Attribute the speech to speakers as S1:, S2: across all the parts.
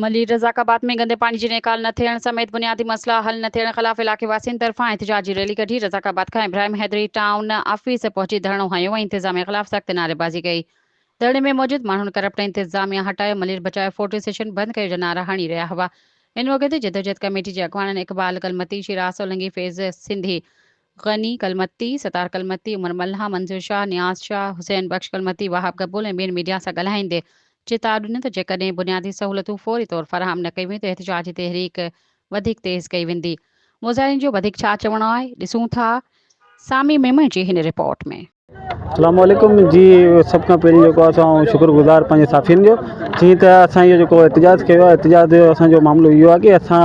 S1: मलिर रज़ाकाबाद में गंदे पानी जी निकाल न थियण समेत बुनियादी मसला हल न थियण खिलाफ इलाके वासियुनि तरफ़ां एहतिजाजी रैली कढी रज़ाकाबाद खां इब्राहिम हैदरी टाउन ऑफिस पहुंची धरणो हयो ऐं इंतज़ामिया खिलाफ सख्त नारेबाज़ी कई। धरणे में मौजूद माण्हुनि करप्ट इंतज़ामिया हटाए मलिर बचाए फोटो सेशन बंद कयो जा नारा हणी रहिया हुआ। इन वक़्त जदोजहद कमेटी जे अॻवाननि इक़बाल कलमती, शिराज सोलंकी, फैज़ सिंधी, गनी कलमती, सतार कलमती, उमर मल्हा, मंजूर शाह, नियाज़ शाह, हुसैन बख्श कलमती, वहाब कबूल ऐं ॿियनि मीडिया सां ॻाल्हाईंदे चेतावनी ॾिनी त जेकॾहिं बुनियादी सहूलियतूं फौरी तौर फराहम न कई वेयूं त एहतिजाजी तहरीक वधीक तेज़ कई वेंदी। मुज़ाहिरीन जो वधीक छा चवणो आहे ॾिसूं था सामी मेमन जी हिन रिपोर्ट में।
S2: अस्सलाम वालेकुम जी। सब खां पहिरीं जेको असां शुक्रगुज़ार पंहिंजे साथियुनि जो जीअं त असां इहो जेको एहतिजाज कयो आहे। एहतिजाज जो असांजो मामिलो इहो आहे कि असां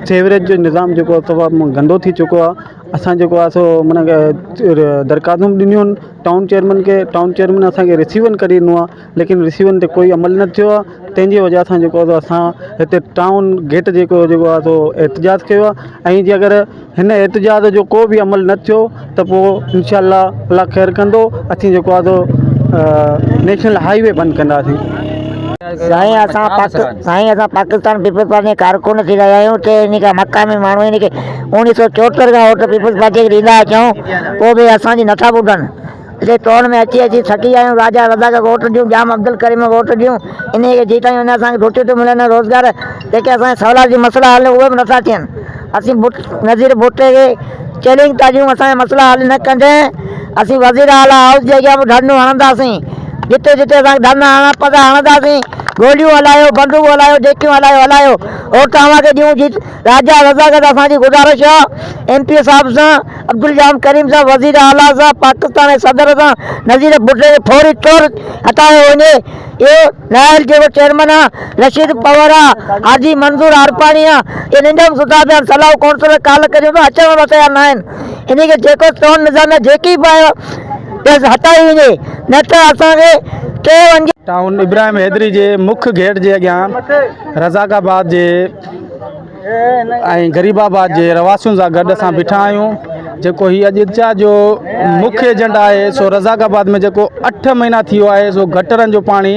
S2: सेवरेज जो निज़ाम जेको तमामु गंदो थी चुको आहे। असां जेको आहे सो माना दरख़्वास्तूं ॾिनियूं आहिनि टाउन चेयरमैन खे। टाउन चेयरमैन असांखे रिसीवन करे ॾिनो आहे, लेकिन रिसीवन ते कोई अमल न थियो आहे। तंहिंजी वजह सां जेको आहे असां हिते टाउन गेट जेको आहे सो एहतिजाज कयो आहे। ऐं जे अगरि हिन एहतिजाज जो को बि अमल न थियो त पोइ इंशाअल्लाह अल्लाह ख़ैर कंदो, असीं जेको आहे सो नेशनल हाईवे बंदि कंदासीं।
S3: साईं असां पाकिस्तान पीपल्स पार्टी जे कारकुन थी रहिया आहियूं। इन खां मक़ामी माण्हू इन खे 1974 खां वोट पीपल्स पार्टी खे ॾींदा अचूं, पोइ बि असांजी नथा ॿुधनि। हिते टाउन में अची अची थकी विया आहियूं। राजा रज़ा खे वोट ॾियूं, जाम अब्दुल करीम वोट ॾियूं, इन खे जेसिताईं हुन असांखे रोटियूं थियूं मिलनि, रोज़गार जेके असांजे सवला जी मसइला हल उहे बि नथा थियनि। असीं नज़ीर भुट्टे खे चैलेंज था ॾियूं, असांजा मसइला हल न कंदे असीं वज़ीर आला हाउस जे अॻियां बि धरनो हणंदासीं। जिते जिते असांखे धरना हणणा पवंदा हणंदासीं। गोलियूं हलायो, बंदूक हलायो, जेकियूं हलायो वोट तव्हांखे ॾियूं। जी राजा रज़ा खे असांजी गुज़ारिश आहे MP साहिब सां, अब्दुल जाम करीम सां, वज़ीर आला सां, पाकिस्तान जे सदर सां नज़ीर भुट्टे खे फौरी तौर हटायो वञे। इहो नायल जेको चेयरमैन आहे रशीद पवर आहे, हाजी मंज़ूर आरपाणी आहे, इहे नंढा सुठा पिया सलाह कौंसिल काल करियूं त अचण वारा तयार न आहिनि। इनखे जेको टाउन निज़ाम में जेकी बि हटाई वञे, न त असांखे के वञे।
S2: टाउन इब्राहिम हैदरी जे मुख्य गेट जे अॻियां रज़ाकाबाद जे ऐं गरीबाबाद जे रवासियुनि सां गॾु असां बीठा आहियूं। जेको हीअ अॼु एहतिजाज जो मुख्य एजेंडा आहे सो रज़ाकाबाद में जेको 8 महीना थी वियो आहे सो गटरनि जो पाणी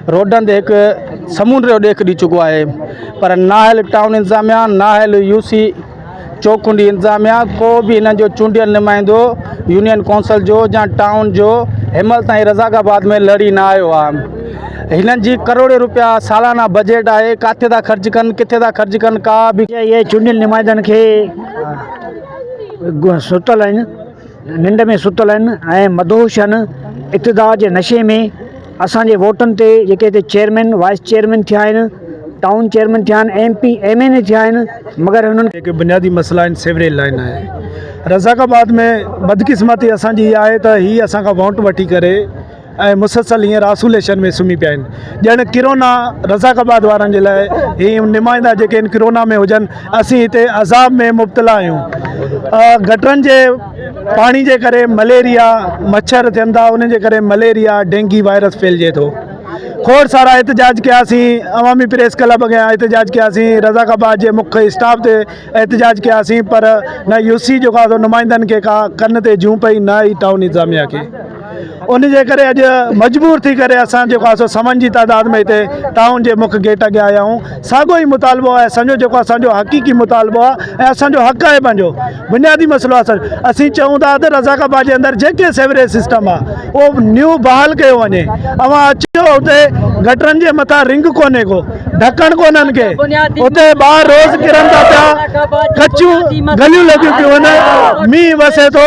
S2: रोडनि ते हिकु समुंड जो ॾेख ॾी चुको आहे। पर नाहिल टाउन इंतज़ामिया, नाहिल UC चौकुंडी इंतज़ामिया, को बि हिननि जो चूंडियल नुमाइंदो यूनियन कौंसिल जो या टाउन जो हिनमहिल ताईं रज़ाकाबाद में लड़ी न आयो आहे। हिननि जी करोड़े रुपया सालाना बजट आहे, किथे था ख़र्च कनि, किथे था ख़र्च कनि, का बि
S3: इहे चूंडियल नुमाइंदनि खे सुतल आहिनि, निंड में सुतल आहिनि ऐं मदहोश आहिनि इक़्तिदार जे नशे में। असांजे वोटनि ते जेके हिते चेयरमैन, वाइस चेयरमैन थिया आहिनि, टाउन चेयरमैन थिया आहिनि, MP MNA थिया आहिनि, मगर हुननि
S2: जेके बुनियादी मसइला आहिनि सेवरेज लाइन आहे। रज़ाकाबाद में बदकिस्मती असांजी इहा आहे त हीअ असांखां वोट वठी करे ऐं मुसलसल हींअर आइसोलेशन में सुम्ही पिया आहिनि। ॼण किरोना रज़ाकाबाद वारनि जे लाइ हीअ नुमाइंदा जेके आहिनि किरोना में हुजनि, असीं हिते अज़ाब में मुब्तला आहियूं। गटरनि जे पाणी जे करे मलेरिया मच्छर थियनि था, उन जे करे मलेरिया डेंगी वायरस फैलिजे थो। खोड़ सारा एहतिजाज कयासीं, अवामी प्रेस क्लब अॻियां एहतिजाज कयासीं, रज़ाकाबाद जे मुख्य स्टाफ ते एहतिजाज कयासीं, पर न UC जेको आहे नुमाइंदनि खे का कन ते जूं पई, न ई टाउन इंतज़ामिया खे। उन जे करे अॼु मजबूर थी करे असां जेको आहे सो समन जी तादाद में हिते टाउन जे मुख्य गेट अॻियां आया आहियूं। साॻियो ई मुतालबो आहे असांजो, जेको असांजो हक़ीक़ी मुतालबो आहे ऐं असांजो हक़ आहे पंहिंजो बुनियादी मसइलो आहे। असीं चऊं था त रज़ाकाबाद जे अंदरि जेके सेवरेज सिस्टम आहे उहो न्यू बहाल कयो वञे। अवां अचो, हुते गटरनि जे मथां रिंग कोन्हे को, ढकण कोन्हनि के, हुते ॿार रोज़ किरनि था पिया, कचियूं गलियूं लॻियूं पियूं आहिनि, मींहुं वसे थो।